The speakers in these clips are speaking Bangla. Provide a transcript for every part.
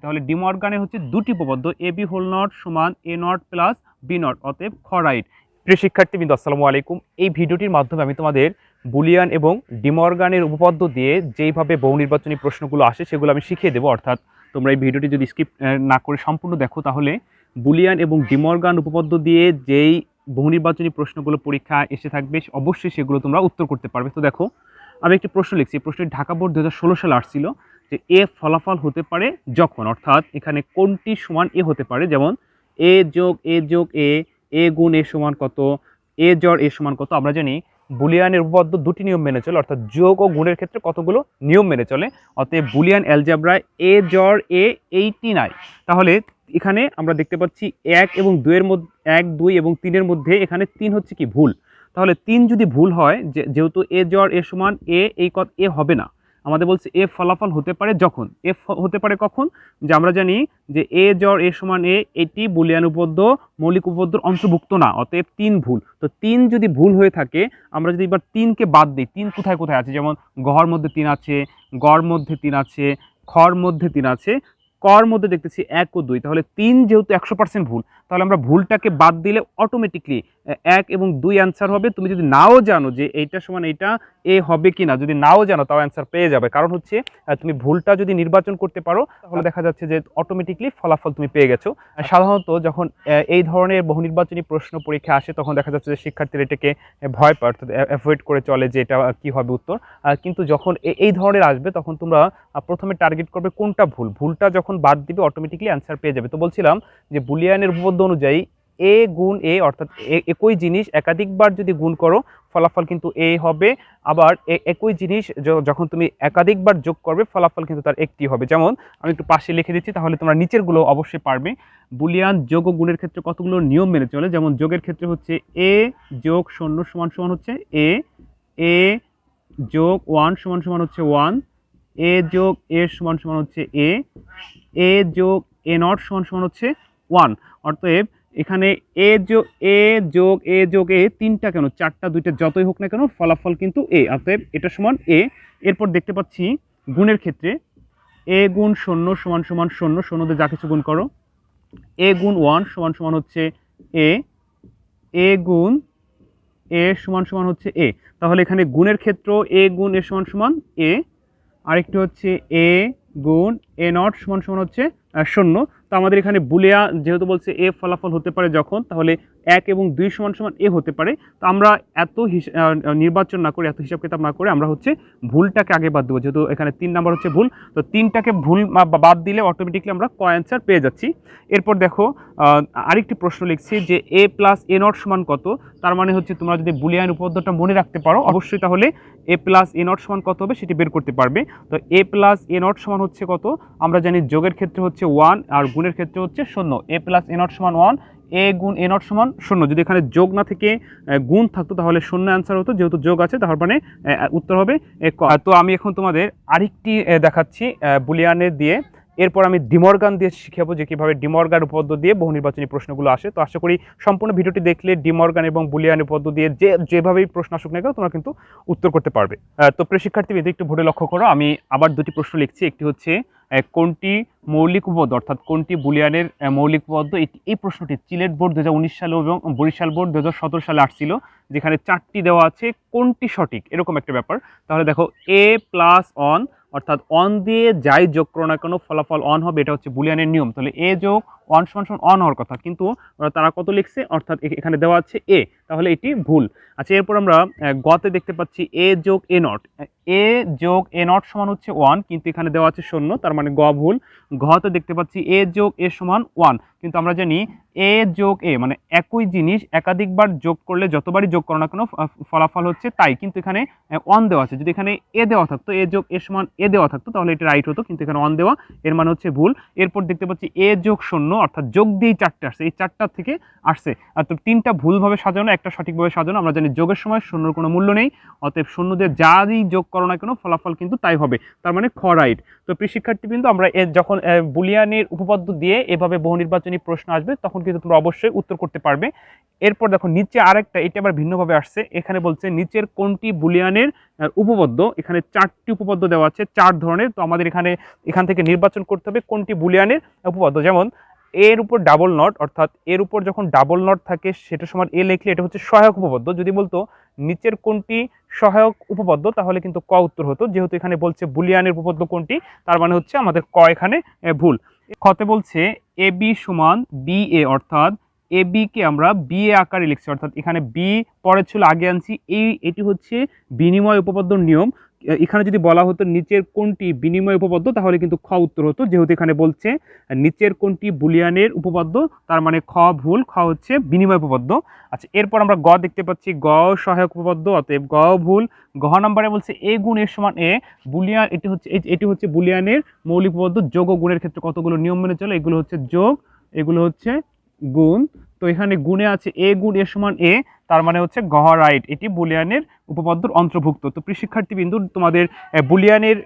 তাহলে ডিমর্গানের হচ্ছে দুটি উপপাদ্য এ বি হোল নট সমান A not plus B not, অতএব খ রাইট। প্রিয় শিক্ষার্থীবৃন্দ, আসসালামু আলাইকুম। এই ভিডিওটির মাধ্যমে আমি তোমাদের বুলিয়ান এবং ডিমর্গানের উপপাদ্য দিয়ে যেইভাবে বহু নির্বাচনী প্রশ্নগুলো আসে সেগুলো আমি শিখিয়ে দেবো। অর্থাৎ তোমরা এই ভিডিওটি যদি স্কিপ না করে সম্পূর্ণ দেখো তাহলে বুলিয়ান এবং ডিমর্গান উপপাদ্য দিয়ে যেই বহু নির্বাচনী প্রশ্নগুলো পরীক্ষা এসে থাকবে অবশ্যই সেগুলো তোমরা উত্তর করতে পারবে। তো দেখো, আমি একটি প্রশ্ন লিখছি। এই প্রশ্নটি ঢাকা বোর্ড 2016 সালে আসছিল যে এ ফলাফল হতে পারে যখন, অর্থাৎ এখানে কোনটি সমান এ হতে পারে, যেমন এ যোগ এ গুণ এ সমান কত, এ জড় এ সমান কত। আমরা জানি বুলিয়ানের উপপাদ্য দুটি নিয়ম মেনে চলে, অর্থাৎ যোগ ও গুণের ক্ষেত্রে কতগুলো নিয়ম মেনে চলে। অতএব বুলিয়ান অ্যালজেব্রায় এ জড় এ এইটি নাই। তাহলে এখানে আমরা দেখতে পাচ্ছি 1 এবং 2-এর মধ্যে 1, 2 এবং 3-এর মধ্যে এখানে 3 হচ্ছে কি ভুল। তাহলে 3 যদি ভুল হয়, যেহেতু এ জড় এ সমান এ, এই এ হবে না। আমাদের বলছে এ ফলাফল হতে পারে যখন, এ হতে পারে কখন, যে আমরা জানি যে এ জড় এ সমান এ, এটি বুলিয়ান উপপাদ্য মৌলিক উপপাদ্যর অন্তর্ভুক্ত না, অতএব 3 ভুল। তো 3 যদি ভুল হয়ে থাকে, আমরা যদি এবার 3কে বাদ দিই, 3 কোথায় কোথায় আছে, যেমন গহর মধ্যে 3 আছে, গড় মধ্যে 3 আছে, খর মধ্যে 3 আছে, কর মধ্যে দেখতেছি 1 ও 2। তাহলে 3 যেহেতু 100% ভুল, তাহলে আমরা ভুলটাকে বাদ দিলে অটোমেটিকলি 1 এবং 2 অ্যান্সার হবে। তুমি যদি নাও জানো যে এইটা সমান এইটা এ হবে কি না, যদি নাও জানো তাও অ্যান্সার পেয়ে যাবে। কারণ হচ্ছে তুমি ভুলটা যদি নির্বাচন করতে পারো তাহলে দেখা যাচ্ছে যে অটোমেটিকলি ফলাফল তুমি পেয়ে গেছো। সাধারণত যখন এই ধরনের বহু নির্বাচনী প্রশ্ন পরীক্ষা আসে তখন দেখা যাচ্ছে যে শিক্ষার্থীরা এটাকে ভয় পায়, অর্থাৎ অ্যাভয়েড করে চলে যে এটা কি হবে উত্তর। কিন্তু যখন এই ধরনের আসবে তখন তোমরা প্রথমে টার্গেট করবে কোনটা ভুল, ভুলটা যখন বাদ দিবে অটোমেটিকলি অ্যান্সার পেয়ে যাবে। তো বলছিলাম যে বুলিয়ানের উপপাদ্য অনুযায়ী এ গুণ এ, অর্থাৎ একই জিনিস একাধিকবার যদি গুণ করো ফলাফল কিন্তু এ হবে। আবার একই জিনিস যখন তুমি একাধিকবার যোগ করবে ফলাফল কিন্তু তার একটি হবে। যেমন আমি একটু পাশে লিখে দিচ্ছি, তাহলে তোমরা নিচেরগুলো অবশ্যই পারবে। বুলিয়ান যোগ ও গুণের ক্ষেত্রে কতগুলো নিয়ম মেনে চলে, যেমন যোগের ক্ষেত্রে হচ্ছে এ যোগ 0 সমান সমান হচ্ছে এ যোগ 1 সমান সমান হচ্ছে 1, এ যোগ এ সমান সমান হচ্ছে এ যোগ এ নট সমান সমান হচ্ছে 1। অতএব এখানে এ যোগ এ 3টা কেন 4টা 2টা যতই হোক না কেন ফলাফল কিন্তু এ, অতএব এটা সমান এ। এরপর দেখতে পাচ্ছি গুণের ক্ষেত্রে এ গুণ 0 সমান সমান 0, 0 দিয়ে যা কিছু গুণ করো, এ গুণ 1 সমান সমান হচ্ছে এ গুণ এ সমান সমান হচ্ছে এ। তাহলে এখানে গুণের ক্ষেত্র এ গুণ এ সমান সমান এ, আরেকটি হচ্ছে এ গুণ এ নট সমান সমান হচ্ছে 0। তো আমাদের এখানে বুলিয়া যেহেতু বলছে এ ফলাফল হতে পারে যখন, তাহলে 1 এবং 2 সমান সমান এ হতে পারে। তো আমরা এত নির্বাচন না করে, এত হিসাব কিতাব না করে আমরা হচ্ছে ভুলটাকে আগে বাদ দেবো, যেহেতু এখানে 3 নাম্বার হচ্ছে ভুল। তো 3টাকে ভুল বাদ দিলে অটোমেটিকলি আমরা ক অ্যান্সার পেয়ে যাচ্ছি। এরপর দেখো আরেকটি প্রশ্ন লিখছি যে এ প্লাস এ নট সমান কত। তার মানে হচ্ছে তোমরা যদি বুলিয়ান উপপাদ্যটা মনে রাখতে পারো অবশ্যই তাহলে এ প্লাস এ নট সমান কত হবে সেটি বের করতে পারবে। তো এ প্লাস এ নট সমান হচ্ছে কত, আমরা জানি যোগের ক্ষেত্রে হচ্ছে 1 আর গুণের ক্ষেত্রে হচ্ছে 0। এ প্লাস এ নট সমান 1, এ গুণ এ নট সমান 0। যদি এখানে যোগ না থেকে গুণ থাকতো তাহলে 0 অ্যান্সার হতো, যেহেতু যোগ আছে তার মানে উত্তর হবে ক। তো আমি এখন তোমাদের আরেকটি দেখাচ্ছি বুলিয়ানের দিয়ে। এরপর আমি ডিমর্গান দিয়ে শিখাবো যে কীভাবে ডিমর্গান উপপাদ্য দিয়ে বহু নির্বাচনী প্রশ্নগুলো আসে। তো আশা করি সম্পূর্ণ ভিডিওটি দেখলে ডিমর্গান এবং বুলিয়ান উপপাদ্য দিয়ে যেভাবেই প্রশ্ন আসুক না কেন তোমরা কিন্তু উত্তর করতে পারবে। তো প্রিয় শিক্ষার্থীবৃন্দ, একটু বোর্ডে লক্ষ্য করো, আমি আবার দুটি প্রশ্ন লিখছি। একটি হচ্ছে কোনটি মৌলিক উপপাদ্য, অর্থাৎ কোনটি বুলিয়ানের মৌলিক উপপাদ্য। এই প্রশ্নটি সিলেট বোর্ড 2019 সালে এবং বরিশাল বোর্ড 2017 সালে আসছিল, যেখানে 4টি দেওয়া আছে, কোনটি সঠিক এরকম একটা ব্যাপার। তাহলে দেখো এ প্লাস অন, অর্থাৎ অন দিয়ে যাই যোগ করো না কেন ফলাফল অন হবে, এটা হচ্ছে বুলিয়ানের নিয়ম। তাহলে এ যোগ 1 সমান সমান অন হওয়ার কথা, কিন্তু তারা কত লিখছে, অর্থাৎ এখানে দেওয়া আছে এ, তাহলে এটি ভুল। আচ্ছা, এরপর আমরা গতে দেখতে পাচ্ছি এ যোগ এ নট, এ যোগ এ নট সমান হচ্ছে 1, কিন্তু এখানে দেওয়া আছে 0, তার মানে গ ভুল। ঘতে দেখতে পাচ্ছি এ যোগ এ সমান 1, কিন্তু আমরা জানি এ যোগ এ মানে একই জিনিস একাধিকবার যোগ করলে যতবারই যোগ করো না কেন ফলাফল হচ্ছে তাই, কিন্তু এখানে 1 দেওয়া আছে। যদি এখানে এ দেওয়া থাকতো, এ যোগ এ সমান এ দেওয়া থাকতো তাহলে এটা রাইট হতো, কিন্তু এখানে 1 দেওয়া, এর মানে হচ্ছে ভুল। এরপর দেখতে পাচ্ছি এ যোগ 0, অর্থাৎ যোগ দিয়েই 4টে আসছে, এই 4টার থেকে আসছে। আর তো 3টা ভুলভাবে সাজানো, একটা সঠিকভাবে সাজানো। আমরা জানি যোগের সময় শূন্যর কোনো মূল্য নেই, অতএব শূন্য দিয়ে যাই যোগ করো না কেন ফলাফল কিন্তু তাই হবে, তার মানে খ রাইট। তো প্রিয় শিক্ষার্থীবৃন্দ, আমরা যখন বুলিয়ানের উপপাদ্য দিয়ে এভাবে বহু নির্বাচনী প্রশ্ন আসবে তখন কিন্তু তোমরা অবশ্যই উত্তর করতে পারবে। এরপর দেখো নিচে আরেকটা, এটা আবার ভিন্নভাবে আসছে। এখানে বলছে নিচের কোনটি বুলিয়ানের উপপাদ্য, এখানে 4টি উপপাদ্য দেওয়া আছে 4 ধরনের। তো আমাদের এখান থেকে নির্বাচন করতে হবে কোনটি বুলিয়ানের উপপাদ্য। যেমন এর উপর ডাবল নট, অর্থাৎ এর উপর যখন ডাবল নট থাকে সেটা সমান এ লিখলে এটা হচ্ছে সহায়ক উপপাদ্য। যদি বলতো নিচের কোনটি সহায়ক উপপাদ্য তাহলে কিন্তু ক উত্তর হতো। যেহেতু এখানে বলছে বুলিয়ানের উপপাদ্য কোনটি, তার মানে হচ্ছে আমাদের ক এখানে ভুল। খতে বলছে এ বি সমান বি এ, অর্থাৎ এ বি কে আমরা বি এ আকারে লিখছি, অর্থাৎ এখানে বি পরে ছিল আগে আনছি। এটি হচ্ছে বিনিময় উপপাদ্যর নিয়ম। এখানে যদি বলা হতো নিচের কোনটি বিনিময় উপপাদ্য তাহলে কিন্তু খ উত্তর হতো। যেহেতু এখানে বলছে নিচের কোনটি বুলিয়ানের উপপাদ্য, তার মানে খ ভুল, খ হচ্ছে বিনিময় উপপাদ্য। আচ্ছা, এরপর আমরা গ দেখতে পাচ্ছি, গ সহায়ক উপপাদ্য, অতএব গ ভুল। ঘ নম্বরে বলছে এ গুণ এর সমান এ, বুলিয়ান এটি হচ্ছে বুলিয়ানের মৌলিক উপপাদ্য। যোগ ও গুণের ক্ষেত্রে কতগুলো নিয়ম মেনে চলে, এগুলো হচ্ছে যোগ, এগুলো হচ্ছে গুণ। তো এখানে গুণে আছে এ গুণ এর সমান এ, তার মানে হচ্ছে গ রাইট, এটি বুলিয়ানের উপপাদ্যর অন্তর্ভুক্ত। তো প্রিয় শিক্ষার্থীবৃন্দ, তোমাদের বুলিয়ানের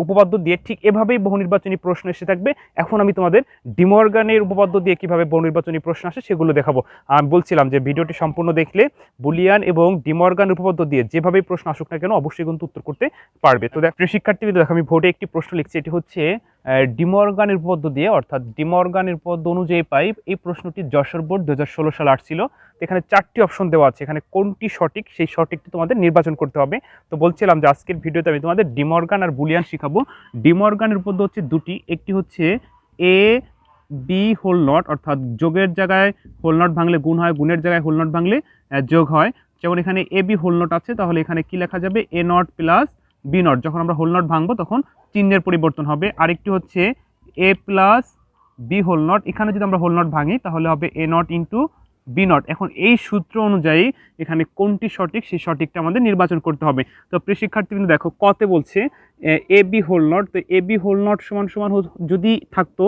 উপপাদ্য দিয়ে ঠিক এভাবেই বহু নির্বাচনী প্রশ্ন এসে থাকবে। এখন আমি তোমাদের ডিমর্গানের উপপাদ্য দিয়ে কিভাবে বহু নির্বাচনী প্রশ্ন আসে সেগুলো দেখাবো। আমি বলছিলাম যে ভিডিওটি সম্পূর্ণ দেখলে বুলিয়ান এবং ডিমর্গান উপপাদ্য দিয়ে যেভাবেই প্রশ্ন আসুক না কেন অবশ্যই কিন্তু উত্তর করতে পারবে। তো প্রিয় শিক্ষার্থীবৃন্দ, দেখো আমি ভোটে একটি প্রশ্ন লিখছি, এটি হচ্ছে ডিমর্গানের উপপাদ্য দিয়ে, অর্থাৎ ডিমর্গানের উপপাদ্য অনুযায়ী পাই। এই প্রশ্নটি যশোর বোর্ড 2016 সালে আসছিল। এখানে 4টি অপশন দেওয়া আছে, এখানে কোনটি সঠিক সেই সঠিকটি তোমাদের নির্বাচন করতে হবে। তো বলছিলাম যে আজকের ভিডিওতে আমি তোমাদের ডিমর্গান আর বুলিয়ান শিখাবো। ডিমর্গানের উপপাদ্য হচ্ছে দুটি, একটি হচ্ছে এ বি হোল নট, অর্থাৎ যোগের জায়গায় হোল নট ভাঙলে গুণ হয়, গুণের জায়গায় হোল নট ভাঙলে যোগ হয়। যেমন এখানে এ বি হোল নট আছে, তাহলে এখানে কি লেখা যাবে, এ নট প্লাস বি নট। যখন আমরা হোল নট ভাঙবো তখন চিহ্নের পরিবর্তন হবে। আরেকটি হচ্ছে এ প্লাস বি হোল নট, এখানে যদি আমরা হোল নট ভাঙি তাহলে হবে এ নট ইন্টু বি নট। এখন এই সূত্র অনুযায়ী এখানে কোনটি সঠিক সেই সঠিকটা আমাদের নির্বাচন করতে হবে। তো প্রিয় শিক্ষার্থীবৃন্দ, দেখো কতে বলছে এ বি হোল নট। তো এ বি হোল নট সমান সমান যদি থাকতো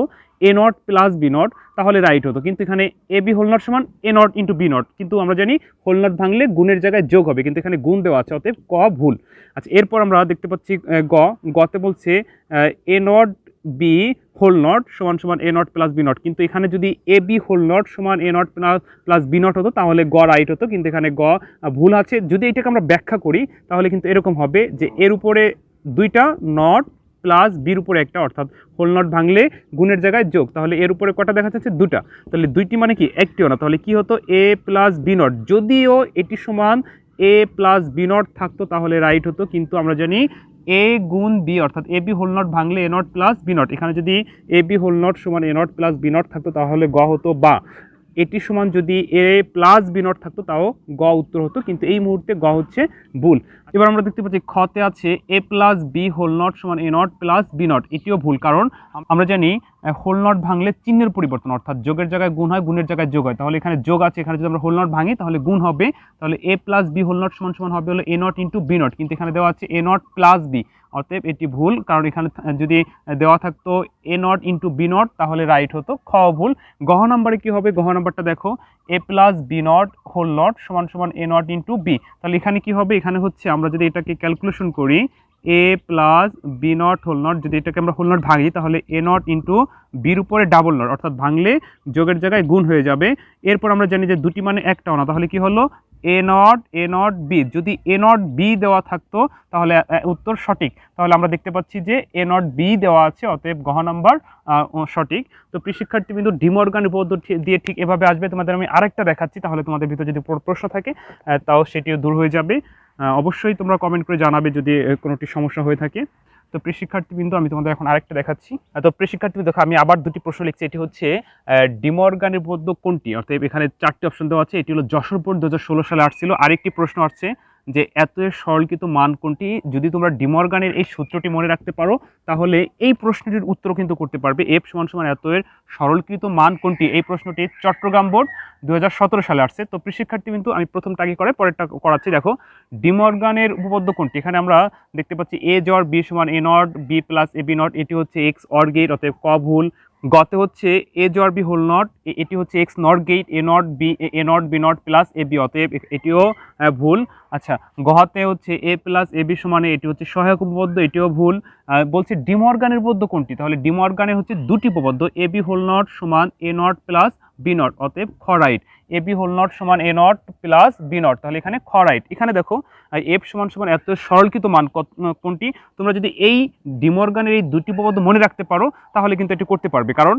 এ নট প্লাস বি নট তাহলে রাইট হতো, কিন্তু এখানে এ বি হোল নট সমান A not into B not, কিন্তু আমরা জানি হোল নট ভাঙলে গুণের জায়গায় যোগ হবে, কিন্তু এখানে গুণ দেওয়া আছে, অতএব ক ভুল। আচ্ছা, এরপর আমরা দেখতে পাচ্ছি গতে বলছে এ নট বি হোল নট সমান সমান A not plus B not, কিন্তু এখানে যদি এ বি হোল নট সমান A not plus B not হতো তাহলে গ রাইট হতো, কিন্তু এখানে গ ভুল আছে। যদি এটাকে আমরা ব্যাখ্যা করি তাহলে কিন্তু এরকম হবে যে এর উপরে দুইটা নট প্লাস বির উপরে একটা, অর্থাৎ হোল নট ভাঙলে গুণের জায়গায় যোগ, তাহলে এর উপরে কটা দেখা যাচ্ছে, দুটা, তাহলে দুইটি মানে কি একটিও না, তাহলে কি হতো এ প্লাস বি নট। যদিও এটি সমান এ প্লাস বি নট থাকতো তাহলে রাইট হতো, কিন্তু আমরা জানি এ গুণ বি, অর্থাৎ এ বি হোল নট ভাঙলে এ নট প্লাস বি নট। এখানে যদি এ বি হোল নট সমান A not plus B not থাকতো তাহলে গ হতো, বা এটি সমান যদি এ প্লাস বি নট থাকতো তাও গ উত্তর হতো, কিন্তু এই মুহূর্তে গ হচ্ছে ভুল। এবার আমরা দেখতে পাচ্ছি খতে আছে এ প্লাস বি হোল নট সমান A not plus B not, এটিও ভুল, কারণ আমরা জানি হোল নট ভাঙলে চিহ্নের পরিবর্তন, অর্থাৎ যোগের জায়গায় গুণ হয়, গুণের জায়গায় যোগ হয়, তাহলে এখানে যোগ আছে, এখানে যদি আমরা হোল নট ভাঙি তাহলে গুণ হবে, তাহলে এ প্লাস বি হোল নট সমান সমান হবে হলো এ নট ইন্টু বি নট, কিন্তু এখানে দেওয়া আছে এ নট প্লাস বি, অতএব এটি ভুল, কারণ এখানে যদি দেওয়া থাকতো এ নট ইন্টু বি নট তাহলে রাইট হতো, খ ভুল। গহ নাম্বারে কি হবে, গহ নাম্বারটা দেখো A plus B not whole not সমান সমান এ নট ইন্টু বি, তাহলে এখানে কি হবে, এখানে হচ্ছে আমরা যদি এটাকে ক্যালকুলেশন করি A plus B not whole not, যদি এটাকে আমরা হোল নট ভাঙি তাহলে এ নট ইন্টু বির উপরে ডাবল নট, অর্থাৎ ভাঙলে যোগের জায়গায় গুণ হয়ে যাবে। এরপর আমরা জানি যে দুটি মানে একটাও না, তাহলে কি হলো এ নট বি। যদি এ নট বি দেওয়া থাকতো তাহলে উত্তর সঠিক, তাহলে আমরা দেখতে পাচ্ছি যে এ নট বি দেওয়া আছে, অতএব গহ নাম্বার সঠিক। তো প্রিয় শিক্ষার্থীবৃন্দ, ডিমর্গান উপপাদ্য দিয়ে ঠিক এভাবে আসবে। তোমাদের আমি আরেকটা দেখাচ্ছি, তাহলে তোমাদের ভিতরে যদি প্রশ্ন থাকে তাও সেটিও দূর হয়ে যাবে। অবশ্যই তোমরা কমেন্ট করে জানাবে যদি কোনোটি সমস্যা হয়ে থাকে। তো প্রিয় শিক্ষার্থীবৃন্দ, আমি তোমাদের এখন আরেকটা দেখাচ্ছি। তো প্রিয় শিক্ষার্থীবৃন্দ, দেখো আমি আবার দুটি প্রশ্ন লিখছি, এটি হচ্ছে ডিমর্গানের উপপাদ্য কোনটি, অর্থাৎ এখানে 4টি অপশন দেওয়া আছে, এটি হলো যশোর বোর্ড 2016 সালে আসছিল। আরেকটি প্রশ্ন আসছে যে এত সরলকৃত মান কোনটি। যদি তোমরা ডিমর্গানের এই সূত্রটি মনে রাখতে পারো তাহলে এই প্রশ্নটির উত্তর কিন্তু করতে পারবে। এফ সমান সমান এত এর সরলকৃত মান কোনটি, এই প্রশ্নটি চট্টগ্রাম বোর্ড 2017 সালে আসছে। তো প্রিয় শিক্ষার্থী কিন্তু আমি প্রথমটা আগে করে পরেরটা করাচ্ছি। দেখো ডিমর্গানের উপপাদ্য কোনটি? এখানে আমরা দেখতে পাচ্ছি এ জর বি সমান A not B plus A B not, এটি হচ্ছে এক্স অর গেট, অতএব ক ভুল। গতে হচ্ছে এ জর বি হোল নট, এটি হচ্ছে X not gate, A not B not plus A B, অতএব এটিও ভুল। আচ্ছা, গহাতে হচ্ছে এ প্লাস এ বি সমানে, এটি হচ্ছে সহায়ক উপপাদ্য, এটিও ভুল। বলছে ডিমর্গানের উপপাদ্য কোনটি? তাহলে ডিমর্গানে হচ্ছে দুটি উপপাদ্য, এ বি হোল নট সমান A not plus B not, অতএব খ right. A B whole not সমান A not plus B not, তাহলে এখানে খ রাইট। এখানে দেখো এফ সমান সমান এত সরলকৃত মান কোনটি? তোমরা যদি এই ডিমর্গানের এই দুটি উপপাদ্য মনে রাখতে পারো তাহলে কিন্তু এটি করতে পারবে, কারণ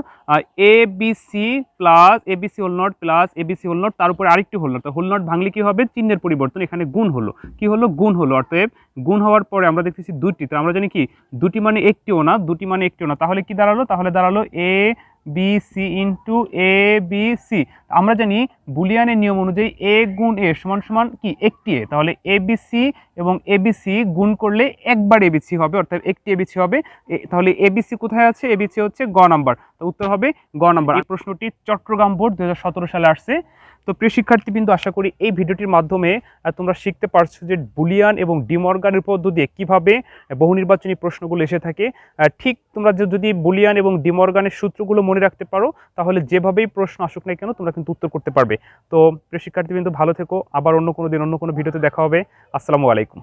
A B C plus A B C whole not plus A B C whole not, তার উপরে আরেকটি হোল নট, তো হোল নট ভাঙলে কি হবে? চিহ্নের পরিবর্তন, এখানে গুণ হলো। কি হলো? গুণ হলো। অতএব গুণ হওয়ার পরে আমরা দেখতেছি দুটি, তো আমরা জানি কি দুটি মানে একটিও না, দুটি মানে একটিও না, তাহলে কি দাঁড়ালো? তাহলে দাঁড়ালো এ বি সি ইন্টু এ বি সি। আমরা জানি বুলিয়ানের নিয়ম অনুযায়ী এ গুণ এ সমান সমান কি একটি এ, তাহলে এ বি সি এবং এ বি সি গুণ করলে একবার এ বি সি হবে, অর্থাৎ একটি এ বি সি হবে। তাহলে এ বি সি কোথায় আছে? এ বি সি হচ্ছে গ নাম্বার, তো উত্তর হবে গ নাম্বার। এই প্রশ্নটি চট্টগ্রাম বোর্ড 2017 সালে আসছে। তো প্রিয় শিক্ষার্থীবৃন্দ, আশা করি এই ভিডিওটির মাধ্যমে তোমরা শিখতে পারছো যে বুলিয়ান এবং ডিমর্গানের পদ্ধতি দিয়ে কীভাবে বহু নির্বাচনী প্রশ্নগুলো এসে থাকে। ঠিক তোমরা যদি বুলিয়ান এবং ডিমর্গানের সূত্রগুলো মনে রাখতে পারো তাহলে যেভাবেই প্রশ্ন আসুক না কেন তোমরা কিন্তু উত্তর করতে পারবে। তো প্রিয় শিক্ষার্থীবৃন্দ, ভালো থেকো। আবার অন্য কোনো দিন অন্য কোনো ভিডিওতে দেখা হবে। আসসালামু আলাইকুম।